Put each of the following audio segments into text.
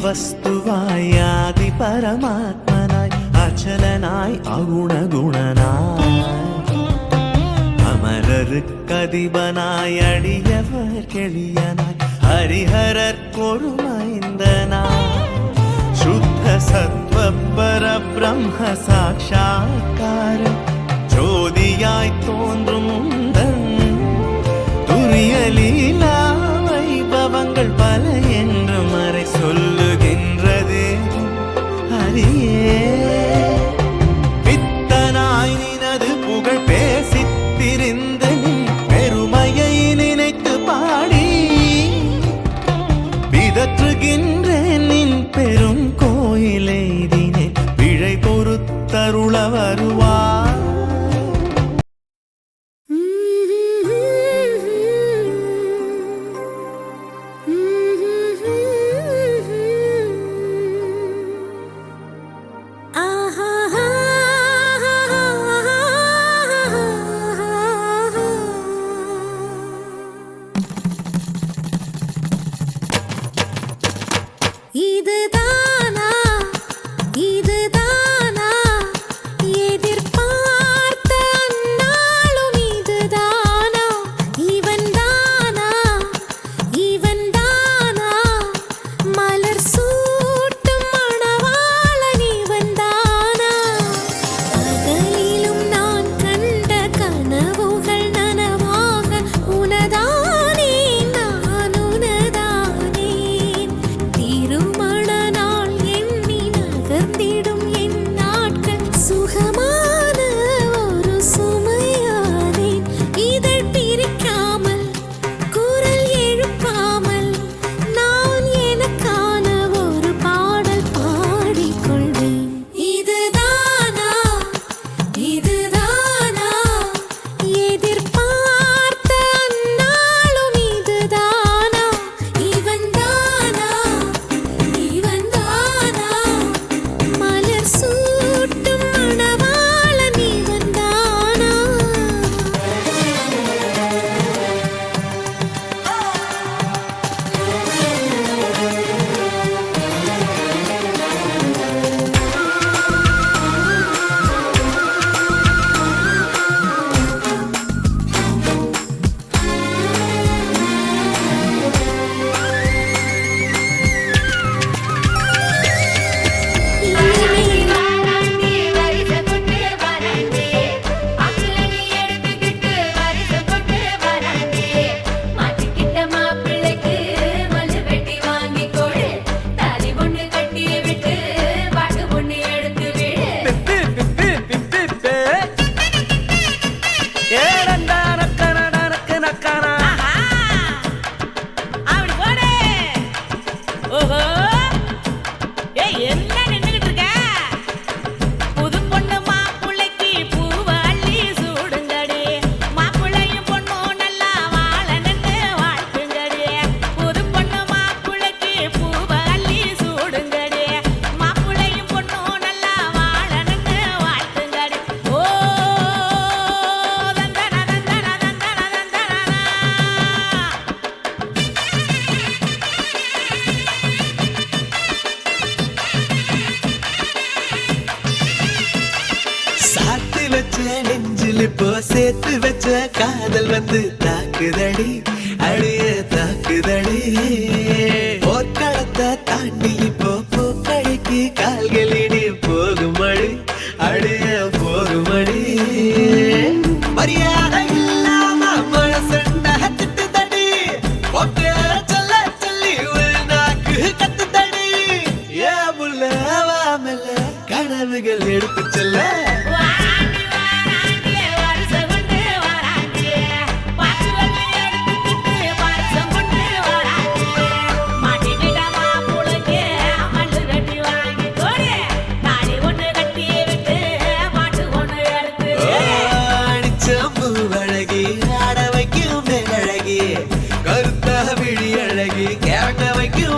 വസ്തുവായി ആദി പരമാത്മനായി അചലനായി അഗുണഗുണനായി അമരർക്കധിപനായി അടിയവർക്കെളിയനായി ഹരിഹരർക്കൊരുമൈന്ദനായി ശുദ്ധ സത്വ പരബ്രഹ്മ സാക്ഷാത്കാരം ജ്യോതിയായി തോன்றும் മുണ്ടൻ துரிய லீலா வைபவங்கள் பல என்று மறை சொல்லுகின்றது ஹரியே பித்தனாய் நினது புகழ் பேசித் திரிந்த பெருமையை நினைத்து பாடி பிதற்றுகின்றேன் நின் பெரும் கோயிலை தினே பிழை பொறுத்தருள வருவார். இப்போ சேர்த்து வச்ச காதல் வந்து தாக்குதடி அழிய தாக்குதடி போர்க்களத்தை தாண்டி இப்போ பூக்கடைக்கு கால்களிடி போகுமடி அழிய போகுமடி மரியாதை இல்லாம மனசண்ட திட்டுதடி போட்டு சொல்ல சொல்லி நாக்கு கத்துதடி ஏ புள்ள வாமல கனவுகள் எடுத்து செல்ல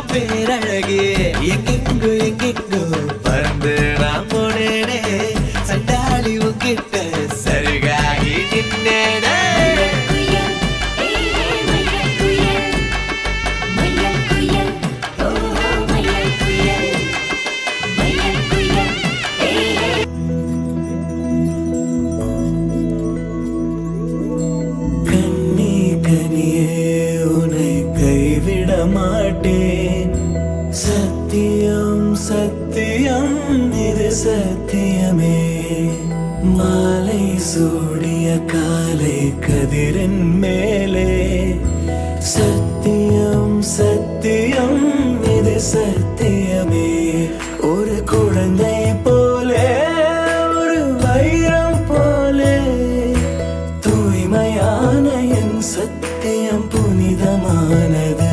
பேரழகே எங்கெங்கோ எங்கெங்கோ பறந்து நான் போனேனே சண்டா மாலை சூடிய காலை கதிரின் மேலே சத்தியம் சத்தியம் இது சத்தியமே ஒரு குழந்தை போலே ஒரு வைரம் போலே தூய்மையான என் சத்தியம் புனிதமானது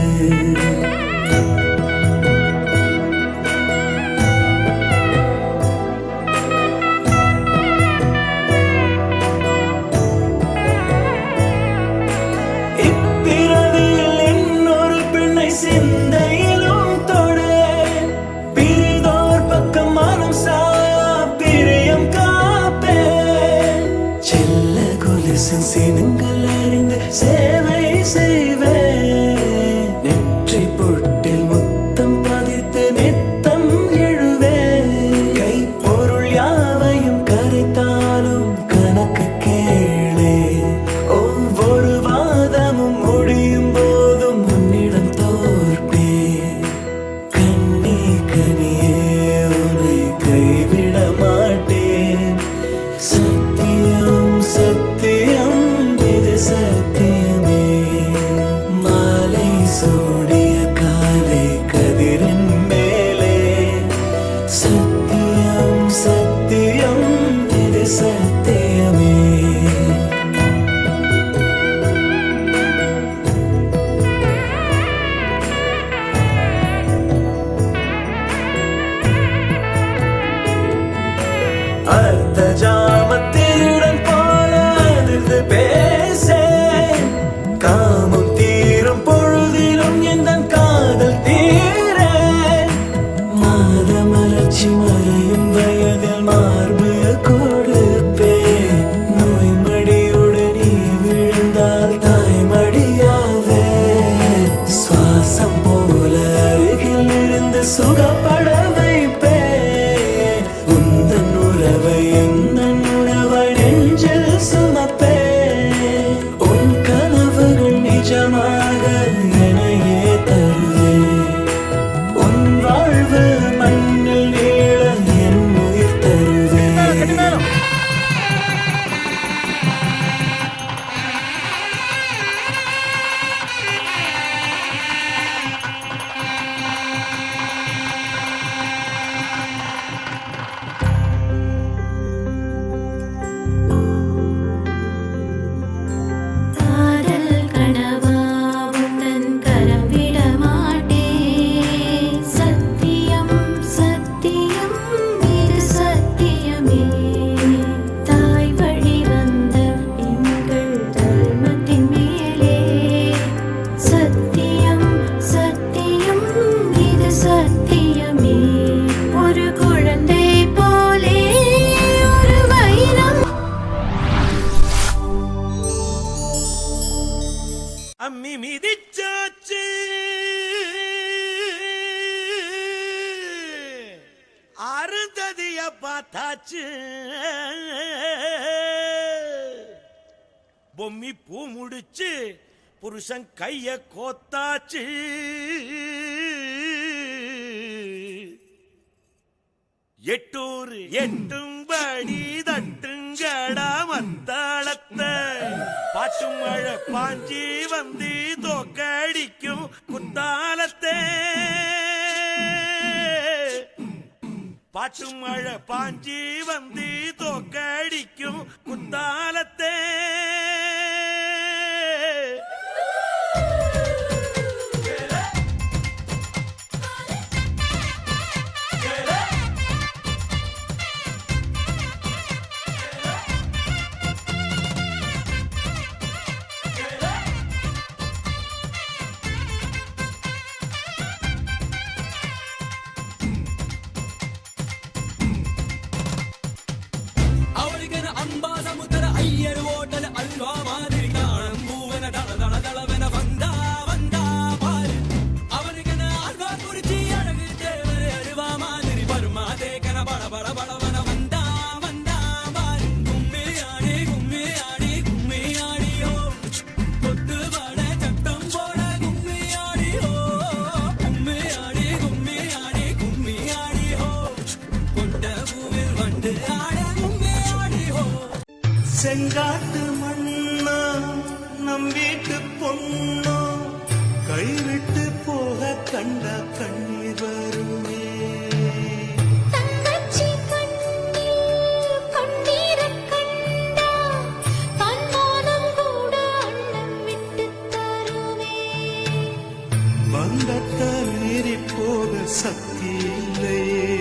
சிந்தையிலும் தொடு பிரிதோர் பக்கம் மனம் சாயா பிரியம் காப்பே செல்ல கொலுசின் சினங்கள் அறிந்து சேவை செய்வே நெற்றி பொட்டில் முத்தம் பதித்து நித்தம் எழுவே கை பொருள் யாவையும் கரைத்தாலும் கணக்கு கேளே ஒவ்வொரு வாதமும் முடியும் போதும் முன்னிடம் கைவிட மாட்டேன் சத்தியம் சத்தியம் இது சத்தியமே மாலை சூடிய காலை கதிரின் மேலே சத்தியம் சத்தியம் இது சத்தியமே அர்த்த ஜாமத்திருடன் போல அதிர்ந்து பேசே காமம் தீரும் பொழுதிலும் எந்த காதல் தீர மாதமலர்ச்சி மறையும் வயதில் மார்பு கொடுப்பே நோய் மடியுடன் நீ விழுந்தால் தாய்மடியாவே சுவாசம் போல அருகில் இருந்து சுகப்பட வைப்பே சுமப்பே உன் கனவுகள் நிஜமாக எனையே தருவே உன் வாழ்வு மண்ணில் நீள என் உயிர் தருவே அம்மி மிதிச்சாச்சு அருந்ததிய பார்த்தாச்சு பொம்மி பூ முடிச்சு புருஷன் கைய கோத்தாச்சு எட்டூர் எட்டும்படி தட்டுங்கடா மத்தாளத்தை பாட்டு மழை பாஞ்சி வந்து தோக்கடிக்கும் குத்தாலத்தை பாட்டு மழை பாஞ்சி வந்து தோக்கடிக்கும் குத்தாலத்தை ಅಂಬಾ ಸಮುದ್ರ ಅಯ್ಯರು செங்காட்டு மண்ணா நம் வீட்டு பொண்ணோ கைவிட்டு போக கண்டா கண்ணீர் வருமே. தங்கச்சி கண்ணில் கண்ணீரைக் கண்டா தன்மானம் கூட அண்ணன் விட்டுத் தருமே. பந்தத்தை மீறி போக சக்தி இல்லையே.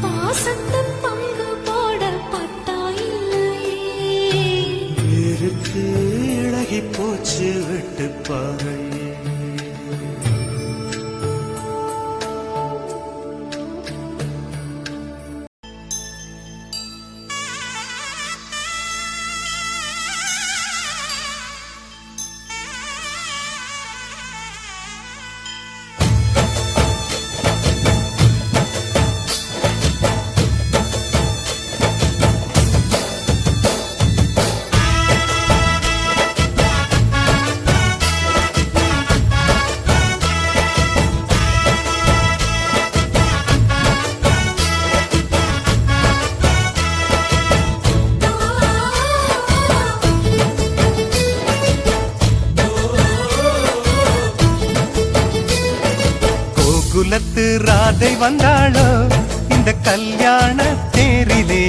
பாசத்தை பங்கு போட பட்டா இல்லையே. இருக்கு இழகி போச்சு விட்டு பாறையே. குலத்து ராதை வந்தாளோ இந்த கல்யாண தேரிலே.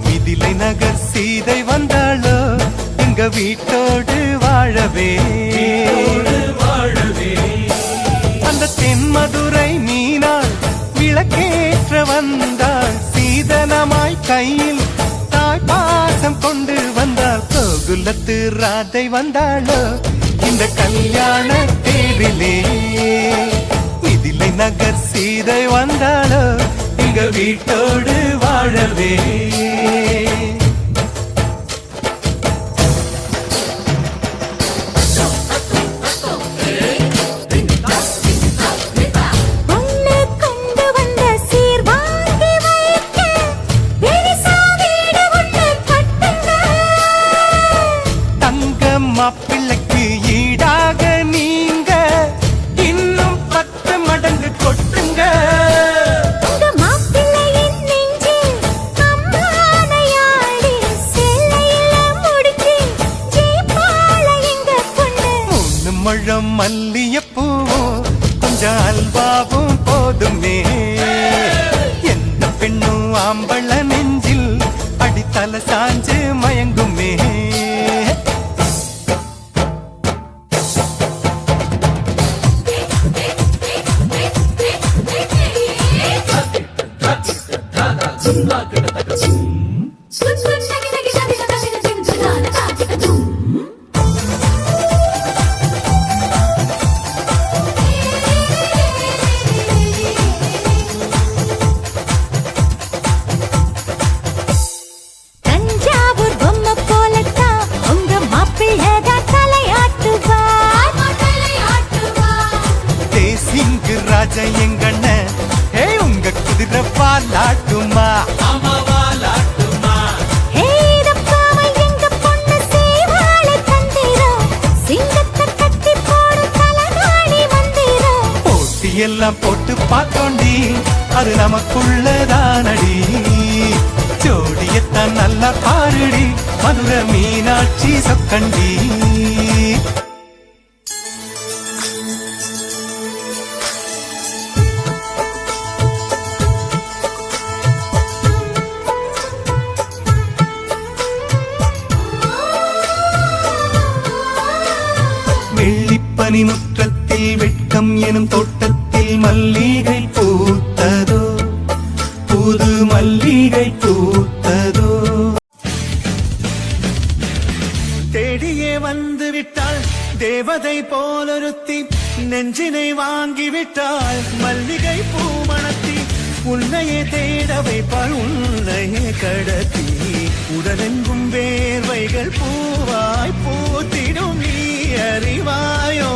மிதிலை நகர் சீதை வந்தாளோ எங்க வீட்டோடு வாழவே. அந்த தென்மதுரை மீனாள் விளக்கேற்ற வந்தாள். சீதனமாய் கையில் தாய் பாசம் கொண்டு வந்தாள். கோகுலத்து ராதை வந்தாளோ இந்த கல்யாண தேரிலே. மிதிலை நகர் சீதை வந்தாளோ எங்க வீட்டோடு வாழவே. ஒன்னு கொண்டு வந்த சீர் வாங்கி வைக்க பெரிசா வீடு ஒன்னு கட்டுங்க. தங்க மாப்பிள்ளைக்கு ஈடாக நீங்க இன்னும் 10 மடங்கு கொட்டுங்க. உங்க மாப்பிள்ளையின் நெஞ்சில் அம்மானையாடி சேலையில முடிச்சு ஜெயிப்பாள எங்க பொண்ணு. 3 முழம் மல்லியப்பூவும் கொஞ்சம் அல்வாவும் போதுமே. எந்த பெண்ணும் ஆம்பள நெஞ்சில் அடித்தல சாஞ்சு மயங்குமே. தஞ்சாவூர் பொம்மை போலத்தான் உங்க மாப்பிள்ளைதான் தலையாட்டுவார். தேசிங்கு ராஜா எங்கண்ண உங்க குதிரை பாலாட்டுமா. ஹேரப்பாவை எங்க பொண்ணு சேவாளை தந்திரம். சிங்கத்தை கட்டி போடு தலகாணி மந்திரம். போட்டியெல்லாம் போட்டு பார்த்தோண்டி அது நமக்குள்ளதானடி. ஜோடியத்தான் நல்லா பாருடி மதுரை மீனாட்சி சொக்கண்டி. வெள்ளிப்பனி முற்றத்தில் வெட்கம் எனும் தோட்டத்தில் மல்லிகை பூத்ததோ புது மல்லிகை பூத்ததோ. தேடியே வந்து விட்டாள் தேவதை போலொருத்தி. நெஞ்சினை வாங்கி விட்டாள் மல்லிகை பூமணத்தி. உன்னையே தேட வைப்பாள் உன்னையே கடத்தி. உடலெங்கும் வேர்வைகள் பூவாய் பூத்திடும் நீ அறிவாயோ.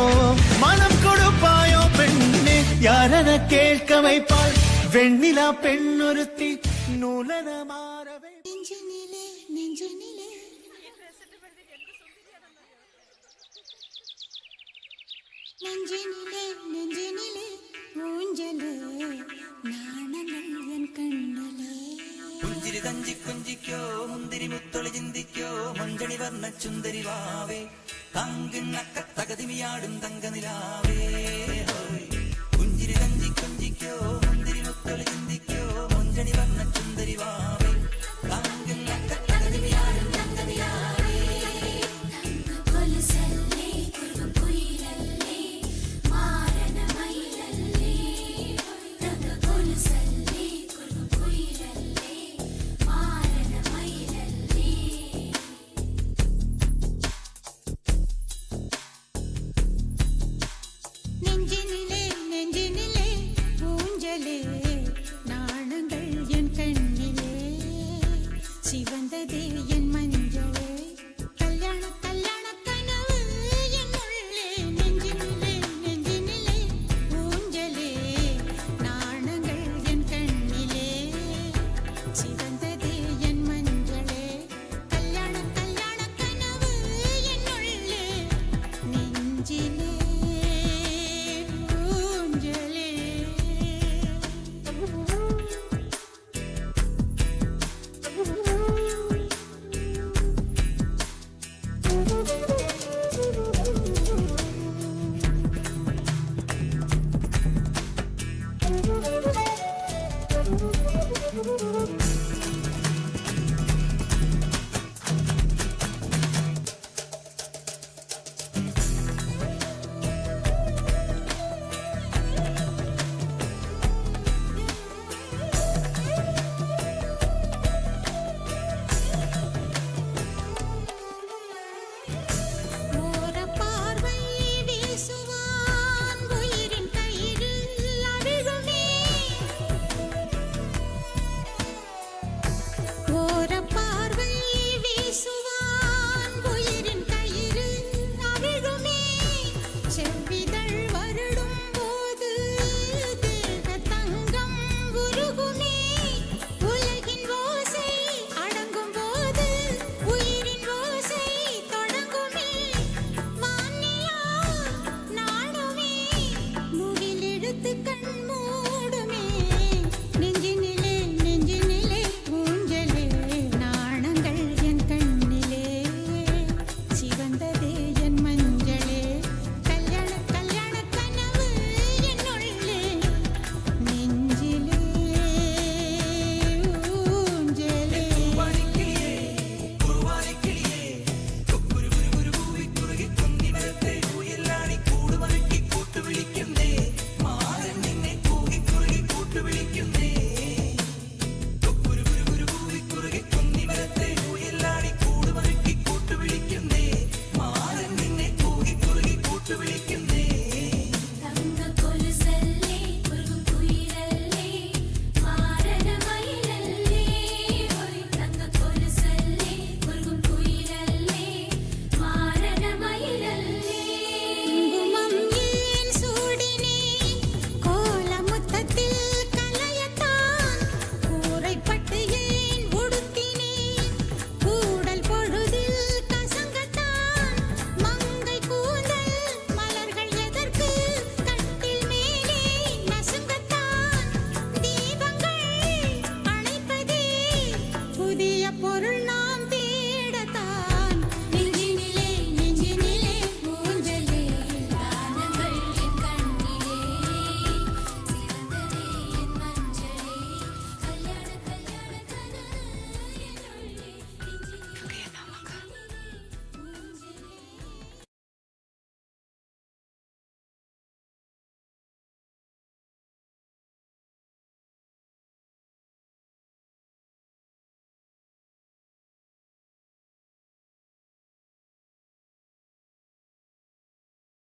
மனம் கொடுப்பாயோ பெண்ணே யாரென கேட்க வைப்பாள் வெண்ணிலா பெண்ணொருத்தி. நூலன மாறவை நெஞ்சினிலே நெஞ்சினிலே நெஞ்சினிலே நெஞ்சினிலே ஊஞ்சலே நாணங்கள் என் கண்ணிலே. പുഞ്ചിരി തഞ്ചി കുഞ്ചിക്കോ മുന്തിരി മുത്തൊളി ചിന്തിക്കോ മഞ്ചണി വർണ്ണ ചുന്ദരി വാവേ തങ്കിണ്ണക്ക തകതിമിയാടും തങ്കനിലാവേ